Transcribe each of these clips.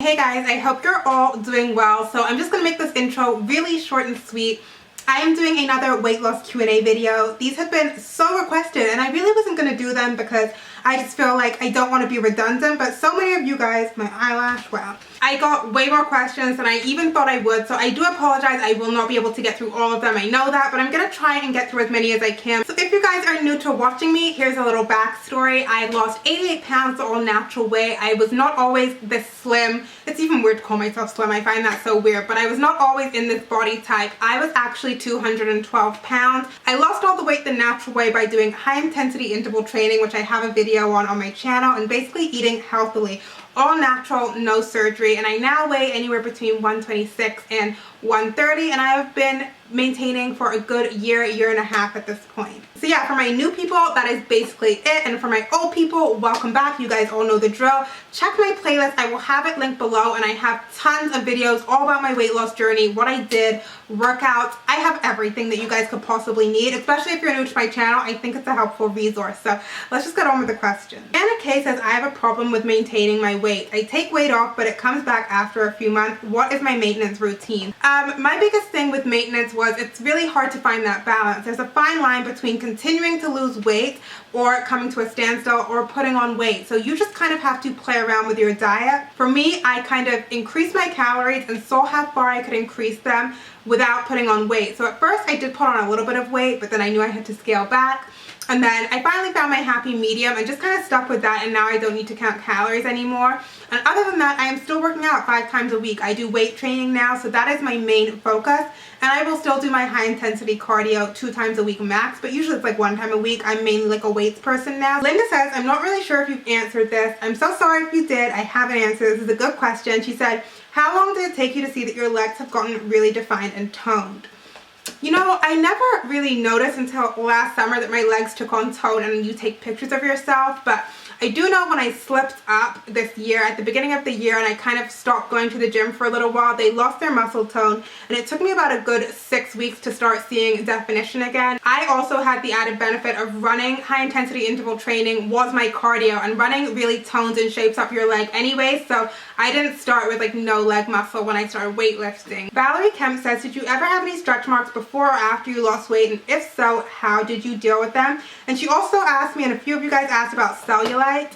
Hey guys, I hope you're all doing well. So I'm just going to make this intro really short and sweet. I am doing another weight loss Q&A video. These have been so requested and I really wasn't going to do them because I just feel like I don't want to be redundant, but so many of you guys, my eyelash, wow. I got way more questions than I even thought I would, so I do apologize. I will not be able to get through all of them. I know that, but I'm going to try and get through as many as I can. So if you guys are new to watching me, here's a little backstory. I lost 88 pounds the all natural way. I was not always this slim. It's even weird to call myself slim. I find that so weird, but I was not always in this body type. I was actually 212 pounds. I lost all the weight the natural way by doing high intensity interval training, which I have a video on my channel, and basically eating healthily. All natural, no surgery, and I now weigh anywhere between 126 and 130, and I have been maintaining for a good year and a half at this point. So yeah, for my new people, that is basically it, and for my old people, welcome back. You guys all know the drill. Check my playlist. I will have it linked below, and I have tons of videos all about my weight loss journey, what I did, workouts. I have everything that you guys could possibly need, especially if you're new to my channel. I think it's a helpful resource. So let's just get on with the question. Anna K says, I have a problem with maintaining my weight. I take weight off, but it comes back after a few months. What is my maintenance routine? My biggest thing with maintenance was it's really hard to find that balance. There's a fine line between continuing to lose weight or coming to a standstill or putting on weight. So you just kind of have to play around with your diet. For me, I kind of increased my calories and saw how far I could increase them without putting on weight. So at first I did put on a little bit of weight, but then I knew I had to scale back. And then I finally found my happy medium and just kind of stuck with that, and now I don't need to count calories anymore. And other than that, I am still working out 5 times a week. I do weight training now, so that is my main focus. And I will still do my high intensity cardio 2 times a week max, but usually it's like 1 time a week. I'm mainly like a weights person now. Linda says, I'm not really sure if you've answered this. I'm so sorry if you did. I haven't answered. This is a good question. She said, how long did it take you to see that your legs have gotten really defined and toned? You know, I never really noticed until last summer that my legs took on tone, and you take pictures of yourself, but I do know when I slipped up this year, at the beginning of the year, and I kind of stopped going to the gym for a little while, they lost their muscle tone, and it took me about a good 6 weeks to start seeing definition again. I also had the added benefit of running. High intensity interval training was my cardio, and running really tones and shapes up your leg anyway, so I didn't start with like no leg muscle when I started weightlifting. Valerie Kemp says, did you ever have any stretch marks before or after you lost weight, and if so, how did you deal with them? And she also asked me, and a few of you guys asked about cellulite.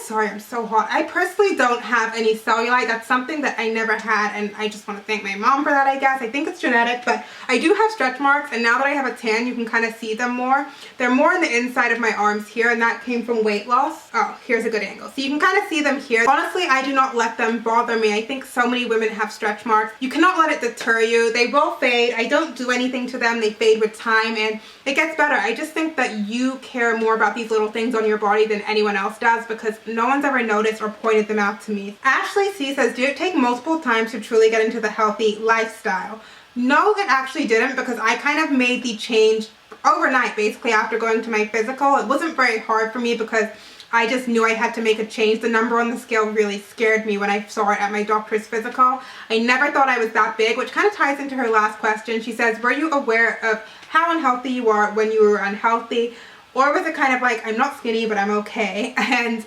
Sorry, I'm so hot. I personally don't have any cellulite. That's something that I never had, and I just want to thank my mom for that, I guess. I think it's genetic, but I do have stretch marks, and now that I have a tan, you can kind of see them more. They're more on the inside of my arms here, and that came from weight loss. Oh, here's a good angle. So you can kind of see them here. Honestly, I do not let them bother me. I think so many women have stretch marks. You cannot let it deter you. They will fade. I don't do anything to them. They fade with time, and it gets better. I just think that you care more about these little things on your body than anyone else does, because no one's ever noticed or pointed them out to me. Ashley C says, did it take multiple times to truly get into the healthy lifestyle? No, it actually didn't, because I kind of made the change overnight, basically, after going to my physical. It wasn't very hard for me because I just knew I had to make a change. The number on the scale really scared me when I saw it at my doctor's physical. I never thought I was that big, which kind of ties into her last question. She says, were you aware of how unhealthy you are when you were unhealthy? Or was it kind of like, I'm not skinny, but I'm okay? And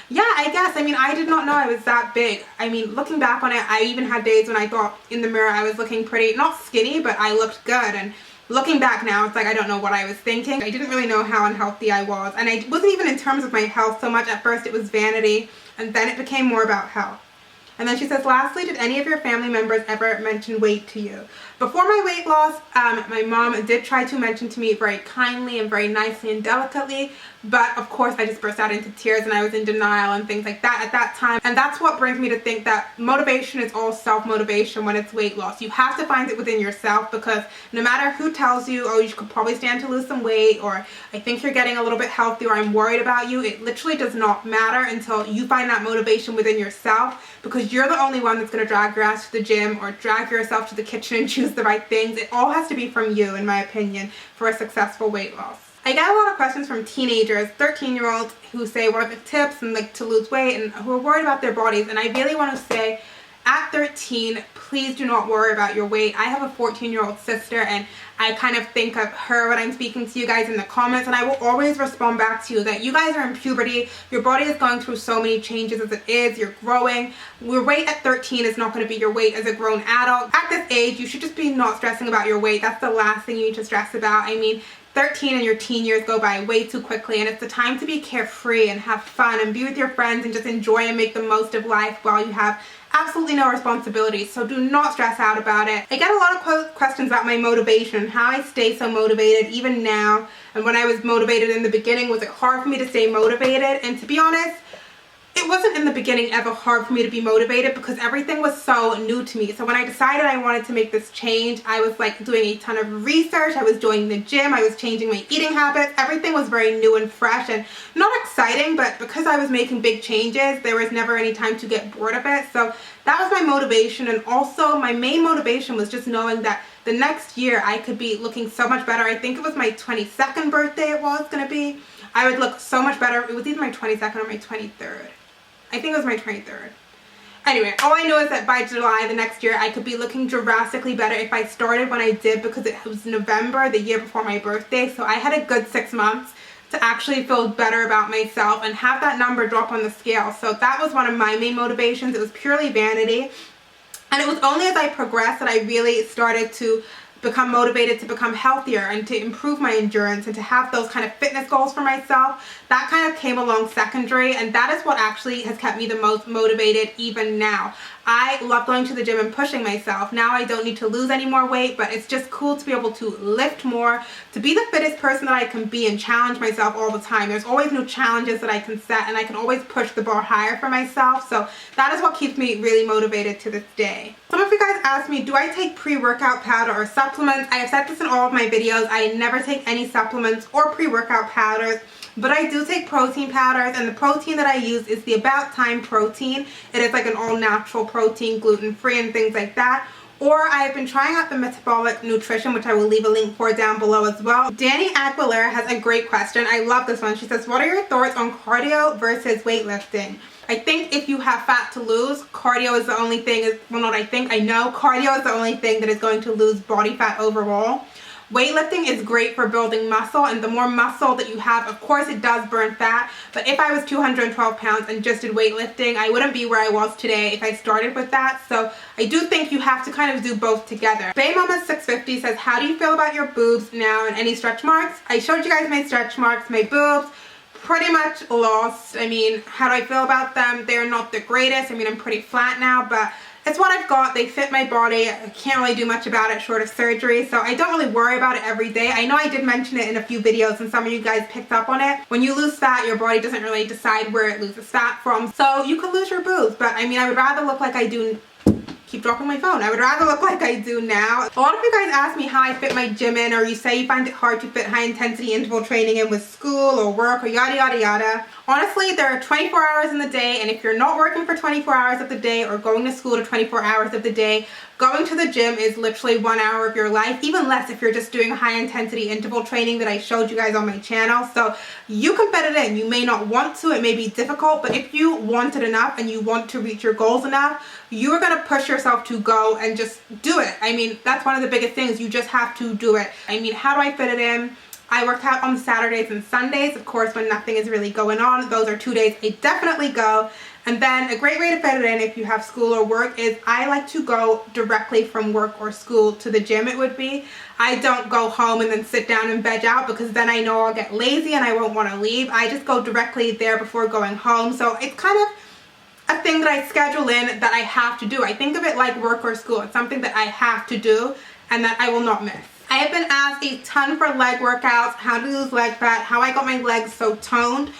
yeah, I guess, I mean, I did not know I was that big. I mean, looking back on it, I even had days when I thought in the mirror I was looking pretty, not skinny, but I looked good. And looking back now, it's like, I don't know what I was thinking. I didn't really know how unhealthy I was. And I wasn't even in terms of my health so much. At first it was vanity, and then it became more about health. And then she says, lastly, did any of your family members ever mention weight to you? Before my weight loss, my mom did try to mention to me very kindly and very nicely and delicately, but of course I just burst out into tears and I was in denial and things like that at that time. And that's what brings me to think that motivation is all self-motivation when it's weight loss. You have to find it within yourself, because no matter who tells you, oh, you could probably stand to lose some weight, or I think you're getting a little bit healthy, or I'm worried about you, it literally does not matter until you find that motivation within yourself, because you're the only one that's going to drag your ass to the gym or drag yourself to the kitchen and choose the right things. It all has to be from you, in my opinion, for a successful weight loss. I get a lot of questions from teenagers, 13-year-olds, who say what are the tips and like to lose weight and who are worried about their bodies, and I really want to say At 13, please do not worry about your weight. I have a 14-year-old sister, and I kind of think of her when I'm speaking to you guys in the comments, and I will always respond back to you that you guys are in puberty. Your body is going through so many changes as it is. You're growing. Your weight at 13 is not going to be your weight as a grown adult. At this age, you should just be not stressing about your weight. That's the last thing you need to stress about. I mean, 13 and your teen years go by way too quickly, and it's the time to be carefree and have fun and be with your friends and just enjoy and make the most of life while you have absolutely no responsibilities. So do not stress out about it. I get a lot of questions about my motivation, how I stay so motivated even now, and when I was motivated in the beginning, was it hard for me to stay motivated? And to be honest, it wasn't in the beginning ever hard for me to be motivated because everything was so new to me. So when I decided I wanted to make this change, I was like doing a ton of research. I was joining the gym. I was changing my eating habits. Everything was very new and fresh and not exciting, but because I was making big changes, there was never any time to get bored of it. So that was my motivation. And also my main motivation was just knowing that the next year I could be looking so much better. I think it was my 22nd birthday it was going to be. I would look so much better. It was either my 22nd or my 23rd. I think it was my 23rd. Anyway, all I know is that by July the next year, I could be looking drastically better if I started when I did, because it was November, the year before my birthday. So I had a good 6 months to actually feel better about myself and have that number drop on the scale. So that was one of my main motivations. It was purely vanity. And it was only as I progressed that I really started to become motivated to become healthier and to improve my endurance and to have those kind of fitness goals for myself. That kind of came along secondary, and that is what actually has kept me the most motivated even now. I love going to the gym and pushing myself. Now I don't need to lose any more weight, but it's just cool to be able to lift more, to be the fittest person that I can be and challenge myself all the time. There's always new challenges that I can set, and I can always push the bar higher for myself. So that is what keeps me really motivated to this day. Some of you guys asked me, do I take pre-workout powder or supplements? I have said this in all of my videos. I never take any supplements or pre-workout powders. But I do take protein powders, and the protein that I use is the About Time protein. It is like an all-natural protein, gluten-free and things like that. Or I've been trying out the Metabolic Nutrition, which I will leave a link for down below as well. Danny Aguilera has a great question. I love this one. She says, what are your thoughts on cardio versus weightlifting? I think if you have fat to lose, cardio is the only thing, well, not I think, I know cardio is the only thing that is going to lose body fat overall. Weightlifting is great for building muscle, and the more muscle that you have, of course it does burn fat, but if I was 212 pounds and just did weightlifting, I wouldn't be where I was today if I started with that. So I do think you have to kind of do both together. BayMama650 says, how do you feel about your boobs now and any stretch marks? I showed you guys my stretch marks, my boobs. Pretty much lost. I mean, how do I feel about them? They're not the greatest. I mean, I'm pretty flat now, but it's what I've got. They fit my body. I can't really do much about it short of surgery, so I don't really worry about it every day. I know I did mention it in a few videos and some of you guys picked up on it. When you lose fat, your body doesn't really decide where it loses fat from, so you can lose your boobs, but I mean, I would rather look like I do. Keep dropping my phone. I would rather look like I do now. A lot of you guys ask me how I fit my gym in, or you say you find it hard to fit high intensity interval training in with school or work or yada yada yada. Honestly, there are 24 hours in the day, and if you're not working for 24 hours of the day or going to school to 24 hours of the day, going to the gym is literally 1 hour of your life, even less if you're just doing high intensity interval training that I showed you guys on my channel. So you can fit it in. You may not want to, it may be difficult, but if you want it enough and you want to reach your goals enough, you're going to push yourself to go and just do it. I mean, that's one of the biggest things. You just have to do it. I mean, how do I fit it in? I work out on Saturdays and Sundays, of course, when nothing is really going on. Those are 2 days I definitely go. And then a great way to fit it in if you have school or work is I like to go directly from work or school to the gym, it would be. I don't go home and then sit down and veg out, because then I know I'll get lazy and I won't want to leave. I just go directly there before going home. So it's kind of a thing that I schedule in that I have to do. I think of it like work or school. It's something that I have to do and that I will not miss. I have been asked a ton for leg workouts, how to lose leg fat, how I got my legs so toned.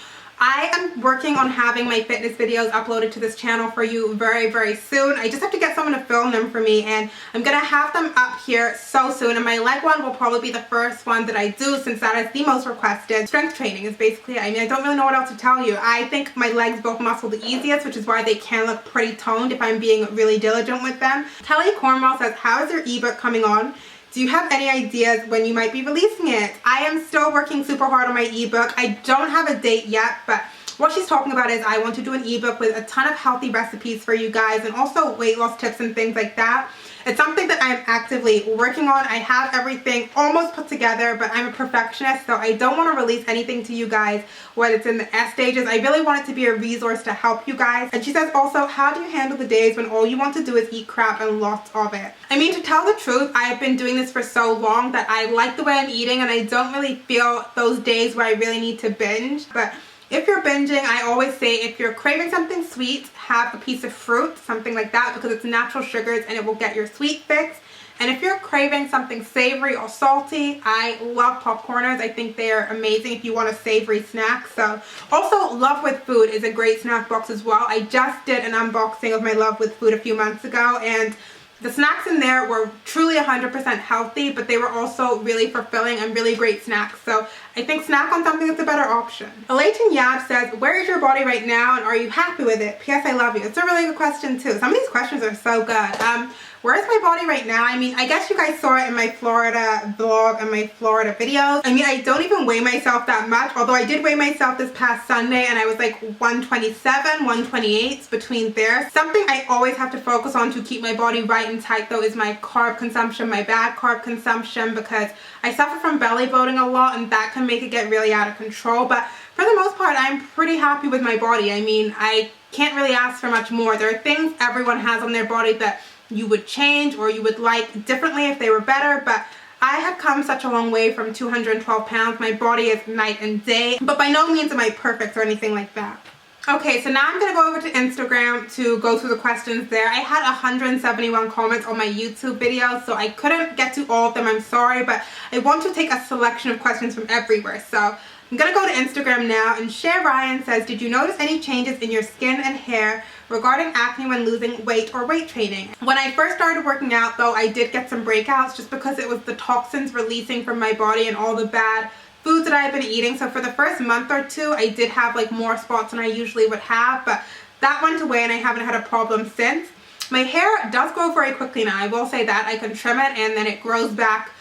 I am working on having my fitness videos uploaded to this channel for you very, very soon. I just have to get someone to film them for me, and I'm going to have them up here so soon. And my leg one will probably be the first one that I do, since that is the most requested. Strength training is basically it. I mean, I don't really know what else to tell you. I think my legs both muscle the easiest, which is why they can look pretty toned if I'm being really diligent with them. Kelly Cornwell says, how is your ebook coming on? Do you have any ideas when you might be releasing it? I am still working super hard on my ebook. I don't have a date yet, but what she's talking about is I want to do an ebook with a ton of healthy recipes for you guys and also weight loss tips and things like that. It's something that I'm actively working on. I have everything almost put together, but I'm a perfectionist, so I don't want to release anything to you guys when it's in the S stages. I really want it to be a resource to help you guys. And she says also, how do you handle the days when all you want to do is eat crap and lots of it? I mean, to tell the truth, I've been doing this for so long that I like the way I'm eating and I don't really feel those days where I really need to binge. But if you're binging, I always say if you're craving something sweet, have a piece of fruit, something like that, because it's natural sugars and it will get your sweet fix. And if you're craving something savory or salty, I love popcorners. I think they're amazing if you want a savory snack. So also Love with Food is a great snack box as well. I just did an unboxing of my Love with Food a few months ago, and the snacks in there were truly 100% healthy, but they were also really fulfilling and really great snacks. So I think snack on something that's a better option. Alayton Yab says, where is your body right now and are you happy with it? P.S. I love you. It's a really good question too. Some of these questions are so good. Where's my body right now? I mean, I guess you guys saw it in my Florida vlog and my Florida videos. I mean, I don't even weigh myself that much, although I did weigh myself this past Sunday and I was like 127, 128 between there. Something I always have to focus on to keep my body right and tight though is my carb consumption, my bad carb consumption, because I suffer from belly bloating a lot and that can make it get really out of control. But for the most part, I'm pretty happy with my body. I mean, I can't really ask for much more. There are things everyone has on their body that you would change or you would like differently if they were better, but I have come such a long way from 212 pounds. My body is night and day, but by no means am I perfect or anything like that. Okay, so now I'm going to go over to Instagram to go through the questions there. I had 171 comments on my YouTube video, so I couldn't get to all of them. I'm sorry, but I want to take a selection of questions from everywhere. So I'm going to go to Instagram now, and Cher Ryan says, did you notice any changes in your skin and hair regarding acne when losing weight or weight training? When I first started working out though, I did get some breakouts just because it was the toxins releasing from my body and all the bad foods that I've been eating. So for the first month or two, I did have like more spots than I usually would have, but that went away and I haven't had a problem since. My hair does grow very quickly now, I will say that. I can trim it and then it grows back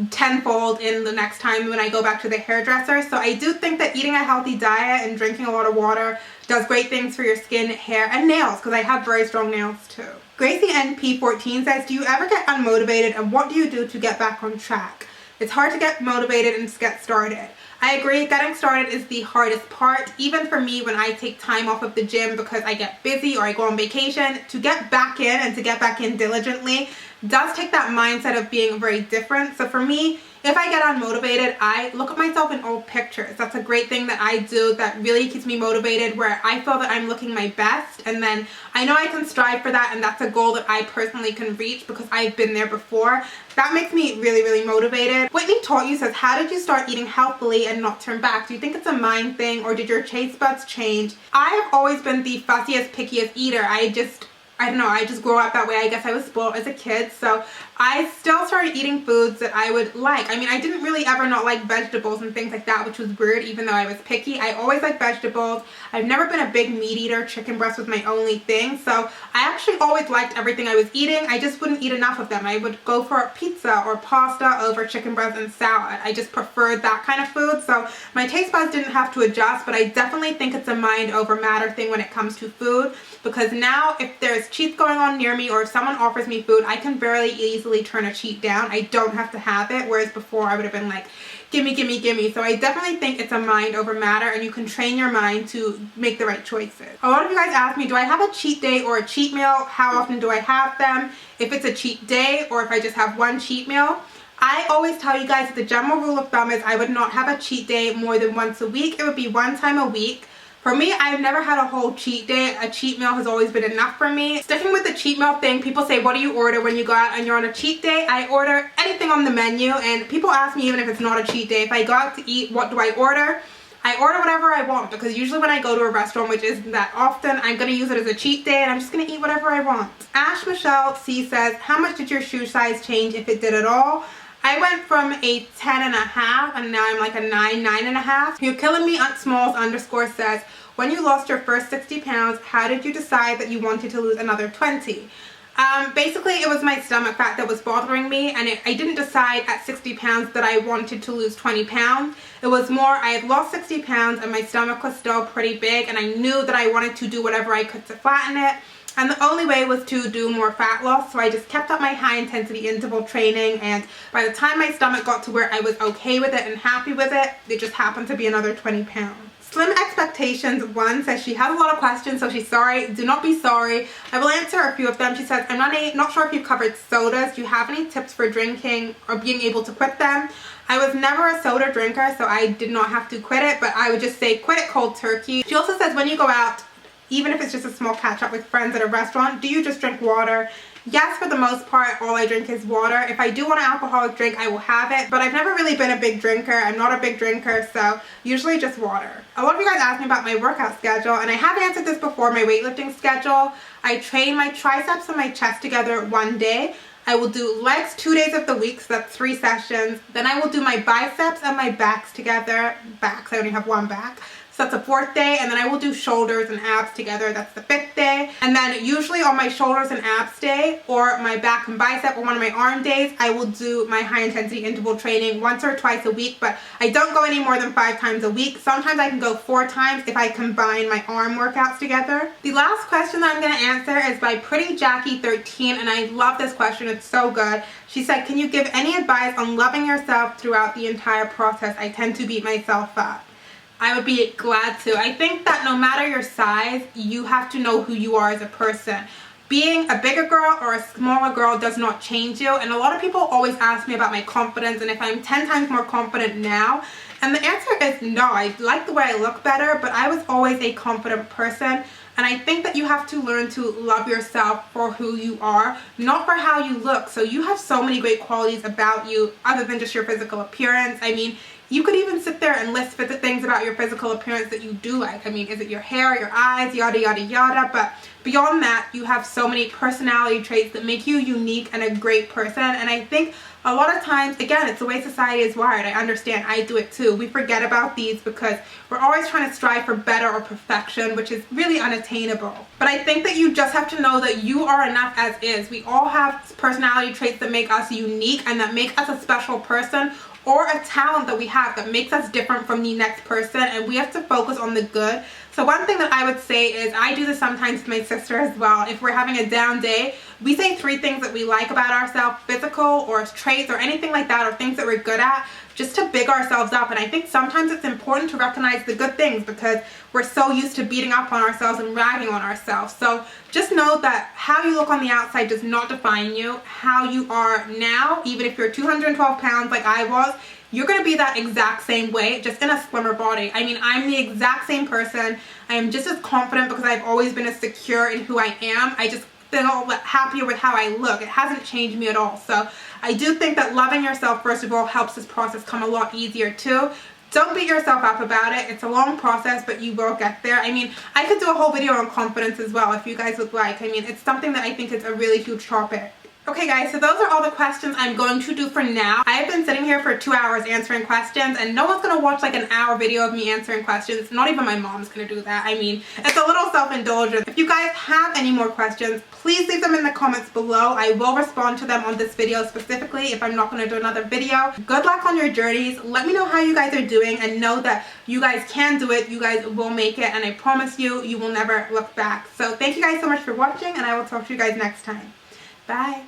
tenfold in the next time when I go back to the hairdresser. So I do think that eating a healthy diet and drinking a lot of water does great things for your skin, hair, and nails, because I have very strong nails too. Gracie NP14 says, do you ever get unmotivated and what do you do to get back on track? It's hard to get motivated and get started. I agree, getting started is the hardest part, even for me when I take time off of the gym because I get busy or I go on vacation. To get back in and to get back in diligently does take that mindset of being very different. So for me, if I get unmotivated, I look at myself in old pictures. That's a great thing that I do that really keeps me motivated, where I feel that I'm looking my best, and then I know I can strive for that, and that's a goal that I personally can reach because I've been there before. That makes me really, really motivated. Whitney Taught You says, how did you start eating healthily and not turn back? Do you think it's a mind thing or did your taste buds change? I have always been the fussiest, pickiest eater. I don't know, I just grew up that way. I guess I was spoiled as a kid, so I still started eating foods that I would like. I mean, I didn't really ever not like vegetables and things like that, which was weird even though I was picky. I always liked vegetables. I've never been a big meat eater. Chicken breast was my only thing, so I actually always liked everything I was eating. I just wouldn't eat enough of them. I would go for pizza or pasta over chicken breast and salad. I just preferred that kind of food, so my taste buds didn't have to adjust, but I definitely think it's a mind over matter thing when it comes to food, because now if there's cheats going on near me or if someone offers me food, I can very easily turn a cheat down. I don't have to have it, whereas before I would have been like, gimme, gimme, gimme. So I definitely think it's a mind over matter, and you can train your mind to make the right choices. A lot of you guys ask me, do I have a cheat day or a cheat meal? How often do I have them? If it's a cheat day or if I just have one cheat meal. I always tell you guys that the general rule of thumb is I would not have a cheat day more than once a week. It would be one time a week. For me, I've never had a whole cheat day. A cheat meal has always been enough for me. Sticking with the cheat meal thing, people say, what do you order when you go out and you're on a cheat day? I order anything on the menu, and people ask me even if it's not a cheat day, if I go out to eat, what do I order? I order whatever I want, because usually when I go to a restaurant, which isn't that often, I'm going to use it as a cheat day and I'm just going to eat whatever I want. Ash Michelle C says, how much did your shoe size change, if it did at all? I went from a 10.5 and now I'm like a 9.5. You're Killing Me at Smalls _ says, when you lost your first 60 pounds, how did you decide that you wanted to lose another 20? Basically, it was my stomach fat that was bothering me, and I didn't decide at 60 pounds that I wanted to lose 20 pounds. It was more, I had lost 60 pounds and my stomach was still pretty big, and I knew that I wanted to do whatever I could to flatten it. And the only way was to do more fat loss, so I just kept up my high intensity interval training, and by the time my stomach got to where I was okay with it and happy with it, it just happened to be another 20 pounds. Slim Expectations 1 says she has a lot of questions, so she's sorry. Do not be sorry. I will answer a few of them. She says, I'm not sure if you've covered sodas. Do you have any tips for drinking or being able to quit them? I was never a soda drinker, so I did not have to quit it, but I would just say quit it cold turkey. She also says, when you go out, even if it's just a small catch up with friends at a restaurant, do you just drink water? Yes, for the most part, all I drink is water. If I do want an alcoholic drink, I will have it, but I've never really been a big drinker. I'm not a big drinker, so usually just water. A lot of you guys asked me about my workout schedule, and I have answered this before, my weightlifting schedule. I train my triceps and my chest together one day. I will do legs 2 days of the week, so that's 3 sessions. Then I will do my biceps and my backs together. Backs, I only have one back. So that's the 4th day, and then I will do shoulders and abs together. That's the 5th day. And then usually on my shoulders and abs day, or my back and bicep, or one of my arm days, I will do my high intensity interval training once or twice a week, but I don't go any more than 5 times a week. Sometimes I can go 4 times if I combine my arm workouts together. The last question that I'm going to answer is by Pretty Jackie 13, and I love this question. It's so good. She said, can you give any advice on loving yourself throughout the entire process? I tend to beat myself up. I would be glad to. I think that no matter your size, you have to know who you are as a person. Being a bigger girl or a smaller girl does not change you. And a lot of people always ask me about my confidence and if I'm 10 times more confident now. And the answer is no. I like the way I look better, but I was always a confident person. And I think that you have to learn to love yourself for who you are, not for how you look. So you have so many great qualities about you other than just your physical appearance. I mean, you could even sit there and list things about your physical appearance that you do like. I mean, is it your hair, your eyes, yada, yada, yada. But beyond that, you have so many personality traits that make you unique and a great person. And I think a lot of times, again, it's the way society is wired. I understand. I do it too. We forget about these because we're always trying to strive for better or perfection, which is really unattainable. But I think that you just have to know that you are enough as is. We all have personality traits that make us unique and that make us a special person, or a talent that we have that makes us different from the next person, and we have to focus on the good. So one thing that I would say is, I do this sometimes to my sister as well. If we're having a down day, we say 3 things that we like about ourselves, physical or traits or anything like that, or things that we're good at, just to big ourselves up. And I think sometimes it's important to recognize the good things because we're so used to beating up on ourselves and ragging on ourselves. So just know that how you look on the outside does not define you. How you are now, even if you're 212 pounds like I was, you're going to be that exact same way, just in a slimmer body. I mean, I'm the exact same person. I am just as confident because I've always been as secure in who I am. I just feel happier with how I look. It hasn't changed me at all. So I do think that loving yourself, first of all, helps this process come a lot easier too. Don't beat yourself up about it. It's a long process, but you will get there. I mean, I could do a whole video on confidence as well if you guys would like. I mean, it's something that I think is a really huge topic. Okay guys, so those are all the questions I'm going to do for now. I have been sitting here for 2 hours answering questions, and no one's going to watch like an hour video of me answering questions. Not even my mom's going to do that. I mean, it's a little self-indulgent. If you guys have any more questions, please leave them in the comments below. I will respond to them on this video specifically if I'm not going to do another video. Good luck on your journeys. Let me know how you guys are doing, and know that you guys can do it. You guys will make it, and I promise you, you will never look back. So thank you guys so much for watching, and I will talk to you guys next time. Bye.